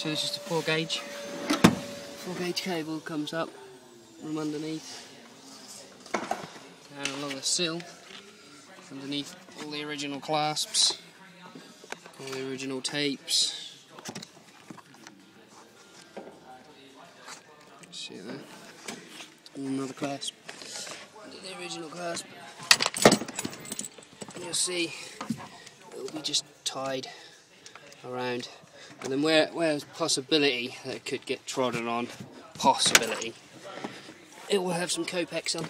So this is the 4 gauge. 4 gauge cable comes up from underneath down along the sill, underneath all the original clasps, all the original tapes. See there? Another clasp under the original clasp. And you'll see it will be just tied around, and then where there's a possibility that it could get trodden on, it will have some Copex on.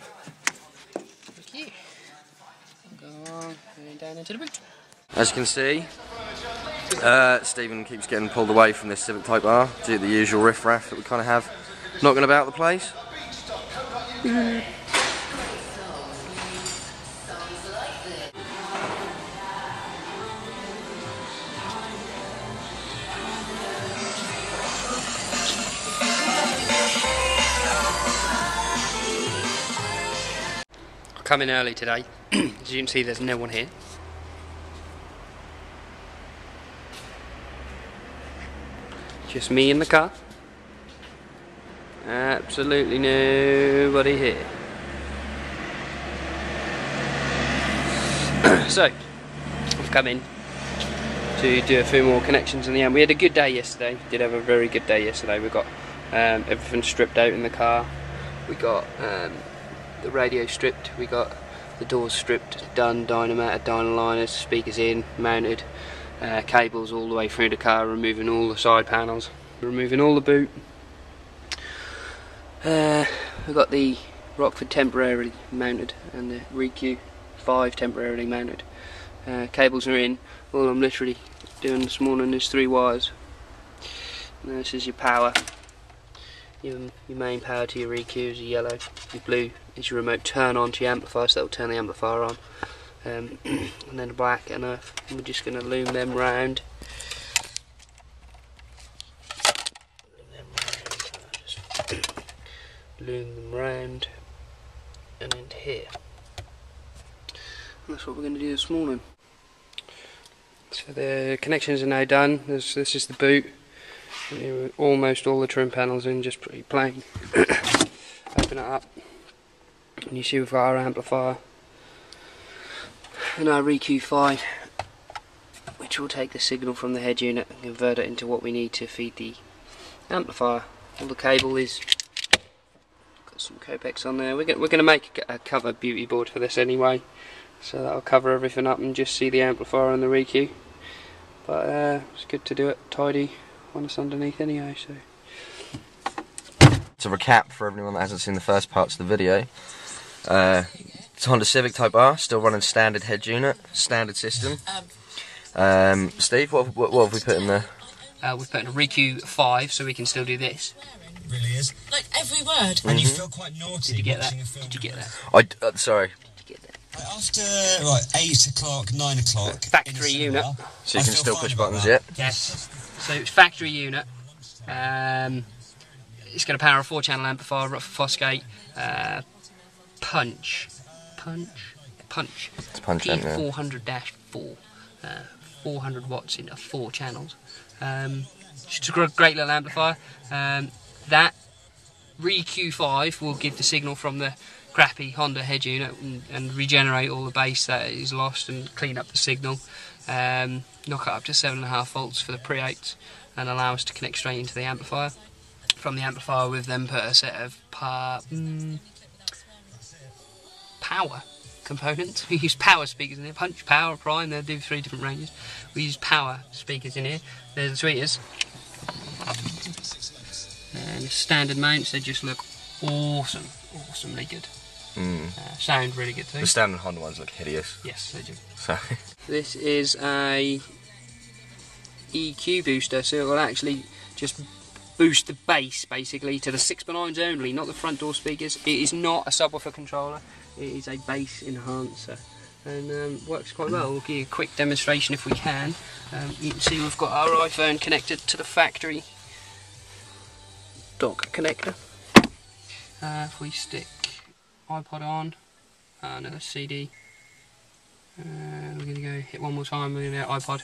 Thank you. Go on, down into the boot. As you can see, Stephen keeps getting pulled away from this Civic Type R due to the usual riff-raff that we kind of have knocking about the place. Come in early today. As you can see, there's no one here. Just me in the car. Absolutely nobody here. So, I've come in to do a few more connections in the amp. We had a good day yesterday. Did have a very good day yesterday. We got everything stripped out in the car. We got the radio stripped, we got the doors stripped, done, dynamometer, dynaliners, speakers in, mounted, cables all the way through the car, removing all the side panels, removing all the boot. We've got the Rockford temporarily mounted and the REQ5 temporarily mounted. Cables are in. All I'm literally doing this morning is 3 wires. And this is your power. Your main power to your EQ is yellow, your blue is your remote turn on to your amplifier, so that will turn the amplifier on, and then the black and earth. And we're just going to loom them round. Loom them round and into here. And that's what we're going to do this morning. So the connections are now done. This is the boot. Almost all the trim panels in, just pretty plain. Open it up and you see we've got our amplifier and our REQ5, which will take the signal from the head unit and convert it into what we need to feed the amplifier. All the cable is got some Copex on there. We're going to make a cover beauty board for this anyway, so that'll cover everything up and just see the amplifier and the REQ. But it's good to do it tidy when it's underneath anyway. So to recap for everyone that hasn't seen the first parts of the video, it's Honda Civic Type R, still running standard head unit, standard system. Steve, what have we put in there? We've put in a REQ5 so we can still do this. It really is. Like every word. And you feel quite naughty. Did you get that? Did you get that? Sorry. Did you get that? After 8 o'clock, 9 o'clock. Factory unit. So you can still push buttons yet? Yes. So it's factory unit. It's got a power of 4-channel amplifier, Rockford Fosgate, punch. It's punch, P400-4, 400 watts into 4 channels. Just a great little amplifier. That REQ5 will give the signal from the crappy Honda head unit and regenerate all the bass that is lost and clean up the signal. Knock it up to 7.5 volts for the pre-8s and allow us to connect straight into the amplifier. From the amplifier we've then put a set of power components. We use power speakers in here, punch, power, prime, they do 3 different ranges. We use power speakers in here. There's the tweeters. And the standard mounts, they just look awesomely good. Sound really good too. The standard Honda ones look hideous. Yes, they do. So this is a EQ booster, so it will actually just boost the bass basically to the 6x9s only, not the front door speakers. It is not a subwoofer controller, it is a bass enhancer, and works quite well. We'll give you a quick demonstration if we can. You can see we've got our iPhone connected to the factory dock connector. If we stick iPod on, another CD, we're going to go hit one more time, we're going to hit iPod.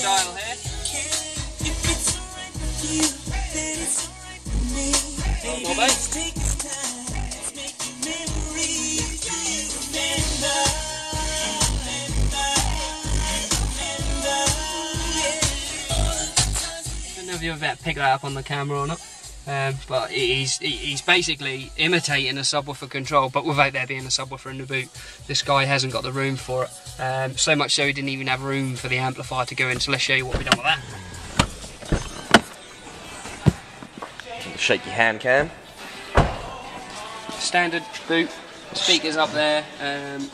style here. More bass. I don't know if you ever pick that up on the camera or not. But he's basically imitating a subwoofer control, but without there being a subwoofer in the boot. This guy hasn't got the room for it. So much so he didn't even have room for the amplifier to go in. So let's show you what we've done with that. Shake your hand, Cam. Standard boot, speakers up there.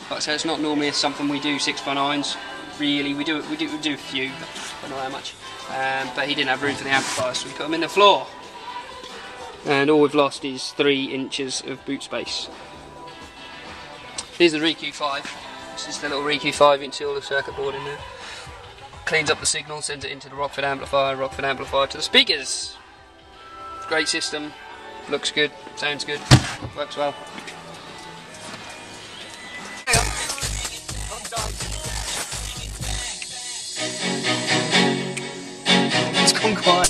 Like I said, it's not normally something we do 6x9s. Really, we do a few, but not that much. But he didn't have room for the amplifier, so we put them in the floor. And all we've lost is 3 inches of boot space. Here's the REQ5. This is the little REQ5. You can see all the circuit board in there. Cleans up the signal, sends it into the Rockford amplifier to the speakers. Great system, looks good, sounds good, works well. It's gone quiet.